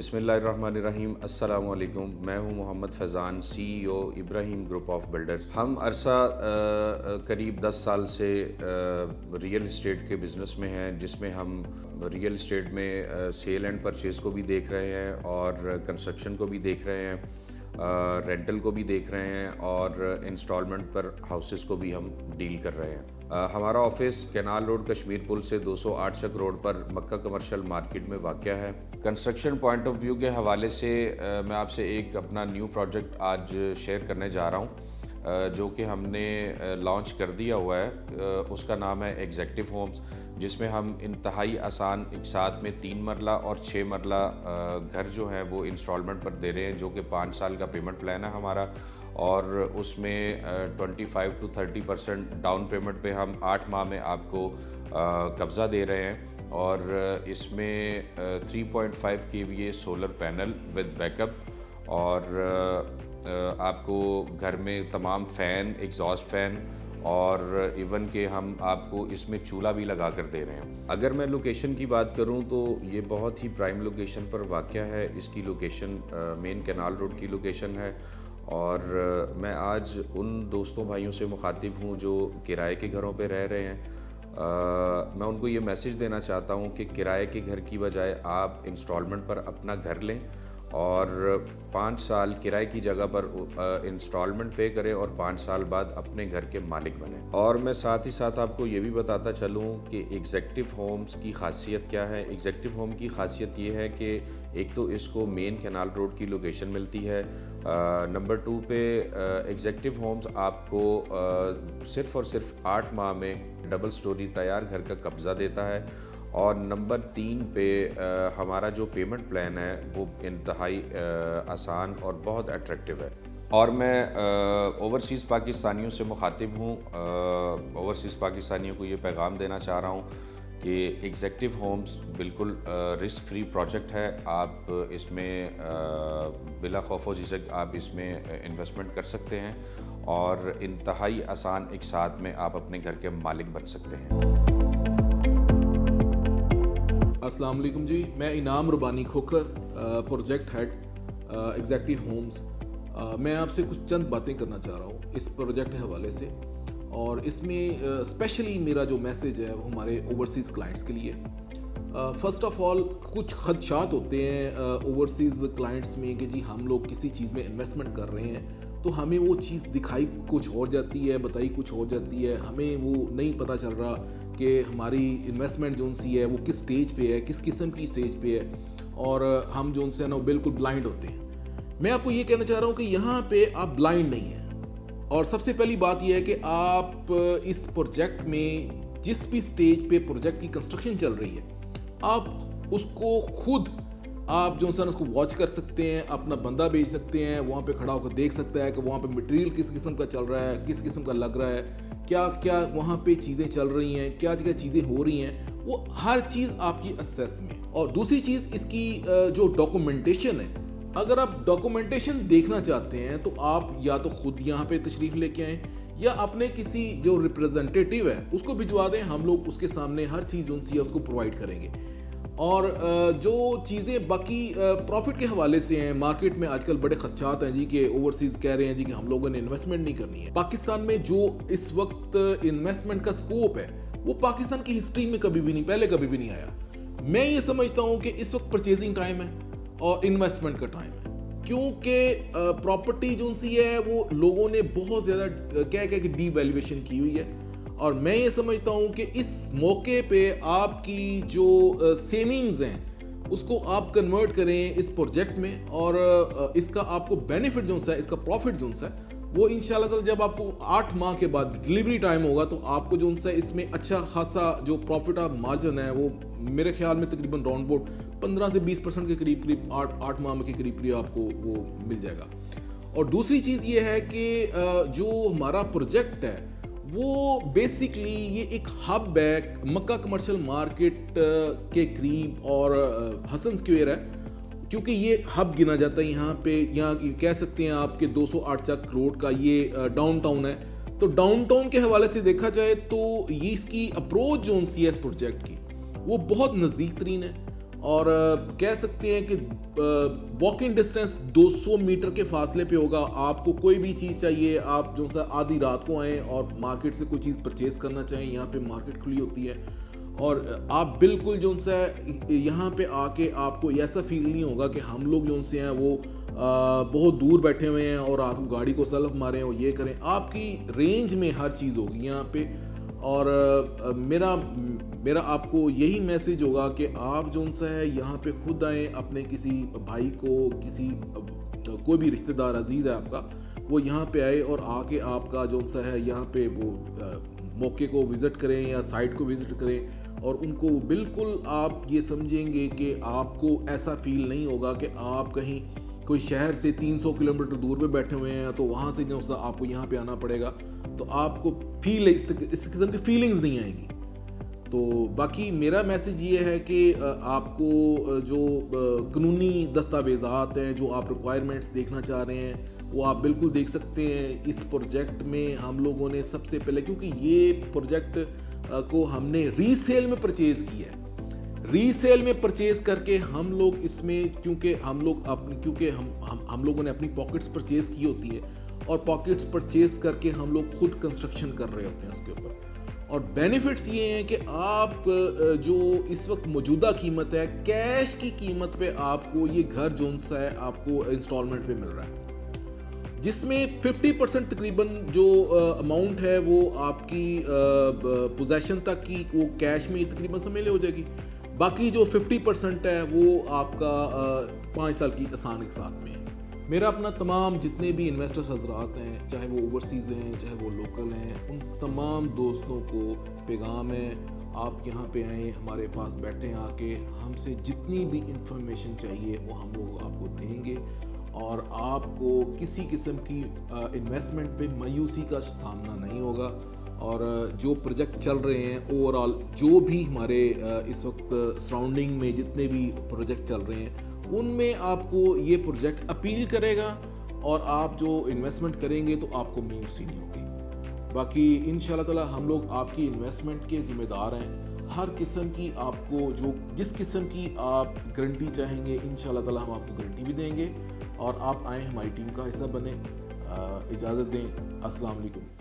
بسم اللہ الرحمن الرحیم. السلام علیکم. میں ہوں محمد فیضان, CEO Ibrahim group of builders. ہم عرصہ قریب 10 سال سے ریئل اسٹیٹ کے بزنس میں ہیں, جس میں ہم ریئل اسٹیٹ میں سیل اینڈ پرچیز کو بھی دیکھ رہے ہیں اور کنسٹرکشن کو بھی دیکھ رہے ہیں, رینٹل کو بھی دیکھ رہے ہیں اور انسٹالمنٹ پر ہاؤسز کو بھی ہم ڈیل کر رہے ہیں. ہمارا آفس کینال روڈ کشمیر پل سے 208 چک روڈ پر مکہ کمرشل مارکیٹ میں واقع ہے. کنسٹرکشن پوائنٹ آف ویو کے حوالے سے میں آپ سے ایک اپنا نیو پروجیکٹ آج شیئر کرنے جا رہا ہوں, جو کہ ہم نے لانچ کر دیا ہوا ہے. اس کا نام ہے ایگزیکٹو ہومز, جس میں ہم انتہائی آسان ایک ساتھ میں 3 مرلہ اور 6 مرلہ گھر جو ہیں وہ انسٹالمنٹ پر دے رہے ہیں, جو کہ 5 سال کا پیمنٹ پلان ہے ہمارا, اور اس میں 25 to 30% ڈاؤن پیمنٹ پہ ہم 8 ماہ میں آپ کو قبضہ دے رہے ہیں. اور اس میں 3.5 kVA solar panel with back up, اور آپ کو گھر میں تمام فین, ایگزاسٹ فین, اور ایون کہ ہم آپ کو اس میں چولہا بھی لگا کر دے رہے ہیں. اگر میں لوکیشن کی بات کروں تو یہ بہت ہی پرائم لوکیشن پر واقع ہے. اس کی لوکیشن مین کینال روڈ کی لوکیشن ہے, اور میں آج ان دوستوں بھائیوں سے مخاطب ہوں جو کرائے کے گھروں پہ رہ رہے ہیں. میں ان کو یہ میسیج دینا چاہتا ہوں کہ کرائے کے گھر کی بجائے آپ انسٹالمنٹ پر اپنا گھر لیں اور 5 سال کرائے کی جگہ پر انسٹالمنٹ پے کریں اور 5 سال بعد اپنے گھر کے مالک بنیں. اور میں ساتھ ہی ساتھ آپ کو یہ بھی بتاتا چلوں کہ ایگزیکٹو ہومز کی خاصیت کیا ہے. ایگزیکٹو ہوم کی خاصیت یہ ہے کہ ایک تو اس کو مین کینال روڈ کی لوکیشن ملتی ہے, نمبر 2 پہ ایگزیکٹو ہومز آپ کو صرف اور صرف 8 ماہ میں ڈبل سٹوری تیار گھر کا قبضہ دیتا ہے, اور نمبر 3 پہ ہمارا جو پیمنٹ پلان ہے وہ انتہائی آسان اور بہت اٹریکٹیو ہے. اور میں اوورسیز پاکستانیوں سے مخاطب ہوں. اوورسیز پاکستانیوں کو یہ پیغام دینا چاہ رہا ہوں کہ ایگزیکٹو ہومز بالکل رسک فری پروجیکٹ ہے. آپ اس میں بلا خوف و جھجک آپ اس میں انویسٹمنٹ کر سکتے ہیں, اور انتہائی آسان ایک ساتھ میں آپ اپنے گھر کے مالک بن سکتے ہیں. السلام علیکم جی, میں Inam Rabbani Khokhar, project head executive homes. میں آپ سے کچھ چند باتیں کرنا چاہ رہا ہوں اس پروجیکٹ کے حوالے سے, اور اس میں اسپیشلی میرا جو میسیج ہے وہ ہمارے اوورسیز کلائنٹس کے لیے. فرسٹ آف آل کچھ خدشات ہوتے ہیں اوورسیز کلائنٹس میں کہ جی ہم لوگ کسی چیز میں انویسٹمنٹ کر رہے ہیں تو ہمیں وہ چیز دکھائی کچھ اور جاتی ہے, بتائی کچھ اور جاتی ہے, ہمیں وہ نہیں پتہ چل رہا کہ ہماری انویسٹمنٹ جو سی ہے وہ کس سٹیج پہ ہے, کس قسم کی سٹیج پہ ہے, اور ہم جو سے نا بالکل بلائنڈ ہوتے ہیں. میں آپ کو یہ کہنا چاہ رہا ہوں کہ یہاں پہ آپ بلائنڈ نہیں ہیں, اور سب سے پہلی بات یہ ہے کہ آپ اس پروجیکٹ میں جس بھی سٹیج پہ پروجیکٹ کی کنسٹرکشن چل رہی ہے آپ اس کو خود آپ جو اس کو واچ کر سکتے ہیں, اپنا بندہ بھیج سکتے ہیں, وہاں پہ کھڑا ہو کر دیکھ سکتا ہے کہ وہاں پہ مٹیریل کس قسم کا چل رہا ہے, کس قسم کا لگ رہا ہے, کیا کیا وہاں پہ چیزیں چل رہی ہیں, کیا جگہ چیزیں ہو رہی ہیں, وہ ہر چیز آپ کی اسیس میں. اور دوسری چیز اس کی جو ڈاکومنٹیشن ہے, اگر آپ ڈاکومنٹیشن دیکھنا چاہتے ہیں تو آپ یا تو خود یہاں پہ تشریف لے کے آئیں یا اپنے کسی جو ریپریزنٹیٹیو ہے اس کو بھجوا دیں, ہم لوگ اس کے سامنے ہر چیز جو سی ہے اس کو پرووائڈ کریں گے. اور جو چیزیں باقی پروفٹ کے حوالے سے ہیں, مارکیٹ میں آج کل بڑے خدشات ہیں جی کہ اوورسیز کہہ رہے ہیں جی کہ ہم لوگوں نے انویسٹمنٹ نہیں کرنی ہے. پاکستان میں جو اس وقت انویسٹمنٹ کا سکوپ ہے وہ پاکستان کی ہسٹری میں کبھی بھی نہیں, پہلے کبھی بھی نہیں آیا. میں یہ سمجھتا ہوں کہ اس وقت پرچیزنگ ٹائم ہے اور انویسٹمنٹ کا ٹائم ہے, کیونکہ پراپرٹی جو سی ہے وہ لوگوں نے بہت زیادہ کہہ کہ ڈی ویلیویشن کی ہوئی ہے. اور میں یہ سمجھتا ہوں کہ اس موقع پہ آپ کی جو سیونگز ہیں اس کو آپ کنورٹ کریں اس پروجیکٹ میں, اور اس کا آپ کو بینیفٹ جو ہے, اس کا پروفٹ جو ہے وہ انشاءاللہ تعالی جب آپ کو 8 ماہ کے بعد ڈلیوری ٹائم ہوگا تو آپ کو جو ہے اس میں اچھا خاصا جو پروفٹ آف مارجن ہے وہ میرے خیال میں تقریباً راؤنڈ بوٹ 15 سے 20% کے قریب 8 ماہ کے قریب آپ کو وہ مل جائے گا. اور دوسری چیز یہ ہے کہ جو ہمارا پروجیکٹ ہے وہ بیسکلی یہ ایک ہب ہے مکہ کمرشل مارکیٹ کے قریب اور حسن اسکوائر ہے, کیونکہ یہ ہب گنا جاتا ہے یہاں پہ. یہاں کہہ سکتے ہیں آپ کے 208 چک روڈ کا یہ ڈاؤن ٹاؤن ہے. تو ڈاؤن ٹاؤن کے حوالے سے دیکھا جائے تو یہ اس کی اپروچ جو سی ہے اس پروجیکٹ کی وہ بہت نزدیک ترین ہے, اور کہہ سکتے ہیں کہ واکنگ ڈسٹینس 200 میٹر کے فاصلے پہ ہوگا. آپ کو کوئی بھی چیز چاہیے, آپ جو سا آدھی رات کو آئیں اور مارکیٹ سے کوئی چیز پرچیز کرنا چاہیں, یہاں پہ مارکیٹ کھلی ہوتی ہے, اور آپ بالکل جو سا یہاں پہ آ کے آپ کو ایسا فیل نہیں ہوگا کہ ہم لوگ جو سے ہیں وہ بہت دور بیٹھے ہوئے ہیں اور آپ گاڑی کو سلف ماریں اور یہ کریں. آپ کی رینج میں ہر چیز ہوگی یہاں پہ. اور میرا آپ کو یہی میسج ہوگا کہ آپ جو سا ہے یہاں پہ خود آئیں, اپنے کسی بھائی کو, کسی کوئی بھی رشتہ دار عزیز ہے آپ کا, وہ یہاں پہ آئے اور آ کے آپ کا جو سا ہے یہاں پہ وہ موقع کو وزٹ کریں یا سائٹ کو وزٹ کریں, اور ان کو بالکل آپ یہ سمجھیں گے کہ آپ کو ایسا فیل نہیں ہوگا کہ آپ کہیں کوئی شہر سے 300 کلومیٹر دور پہ بیٹھے ہوئے ہیں تو وہاں سے جو آپ کو یہاں پہ آنا پڑے گا, تو آپ کو فیل اس قسم کی فیلنگز نہیں آئیں گی. تو باقی میرا میسج یہ ہے کہ آپ کو جو قانونی دستاویزات ہیں, جو آپ ریکوائرمنٹس دیکھنا چاہ رہے ہیں, وہ آپ بالکل دیکھ سکتے ہیں. اس پروجیکٹ میں ہم لوگوں نے سب سے پہلے, کیونکہ یہ پروجیکٹ کو ہم نے ری سیل میں پرچیز کیا ہے, ری سیل میں پرچیز کر کے ہم لوگ اس میں, کیونکہ ہم لوگوں نے اپنی پاکٹس پرچیز کی ہوتی ہے, اور پاکٹس پرچیز کر کے ہم لوگ خود کنسٹرکشن کر رہے ہوتے ہیں اس کے اوپر. اور بینیفٹس یہ ہیں کہ آپ جو اس وقت موجودہ قیمت ہے, کیش کی قیمت پہ آپ کو یہ گھر جون سا ہے آپ کو انسٹالمنٹ پہ مل رہا ہے, جس میں 50% تقریباً جو اماؤنٹ ہے وہ آپ کی پوزیشن تک کی وہ کیش میں تقریباً سمجھ لے ہو جائے گی. باقی جو 50% ہے وہ آپ کا 5 سال کی آسان کے ساتھ میں ہے. میرا اپنا تمام جتنے بھی انویسٹر حضرات ہیں, چاہے وہ اوورسیز ہیں چاہے وہ لوکل ہیں, ان تمام دوستوں کو پیغام ہے, آپ یہاں پہ آئیں, ہمارے پاس بیٹھیں, آ کے ہم سے جتنی بھی انفارمیشن چاہیے وہ ہم لوگ آپ کو دیں گے, اور آپ کو کسی قسم کی انویسٹمنٹ پہ مایوسی کا سامنا نہیں ہوگا. اور جو پروجیکٹ چل رہے ہیں اوور آل, جو بھی ہمارے اس وقت سراؤنڈنگ میں جتنے بھی پروجیکٹ چل رہے ہیں, ان میں آپ کو یہ پروجیکٹ اپیل کرے گا, اور آپ جو انویسٹمنٹ کریں گے تو آپ کو مایوسی نہیں ہوگی. باقی انشاءاللہ تعالی ہم لوگ آپ کی انویسٹمنٹ کے ذمہ دار ہیں. ہر قسم کی آپ کو جس قسم کی آپ گارنٹی چاہیں گے, انشاءاللہ تعالی ہم آپ کو گارنٹی بھی دیں گے, اور آپ آئیں ہماری ٹیم کا حصہ بنیں. اجازت دیں, السلام علیکم.